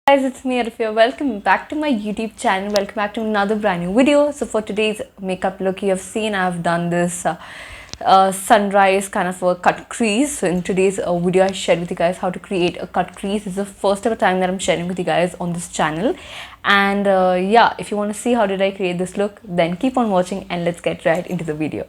Guys, it's me Arifia. Welcome back to my YouTube channel. Welcome back to another brand new video. So for today's makeup look, you have seen I've done this sunrise kind of a cut crease. So in today's video, I shared with you guys how to create a cut crease. This is the first ever time that I'm sharing with you guys on this channel. And yeah, if you want to see how did I create this look, then keep on watching and let's get right into the video.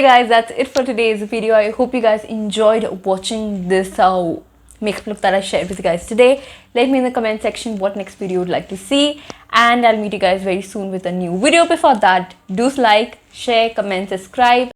Hey guys, that's it for today's video. I hope you guys enjoyed watching this makeup look that I shared with you guys today. Let me in the comment section what next video you would like to see, and I'll meet you guys very soon with a new video. Before that, do like, share, comment, subscribe.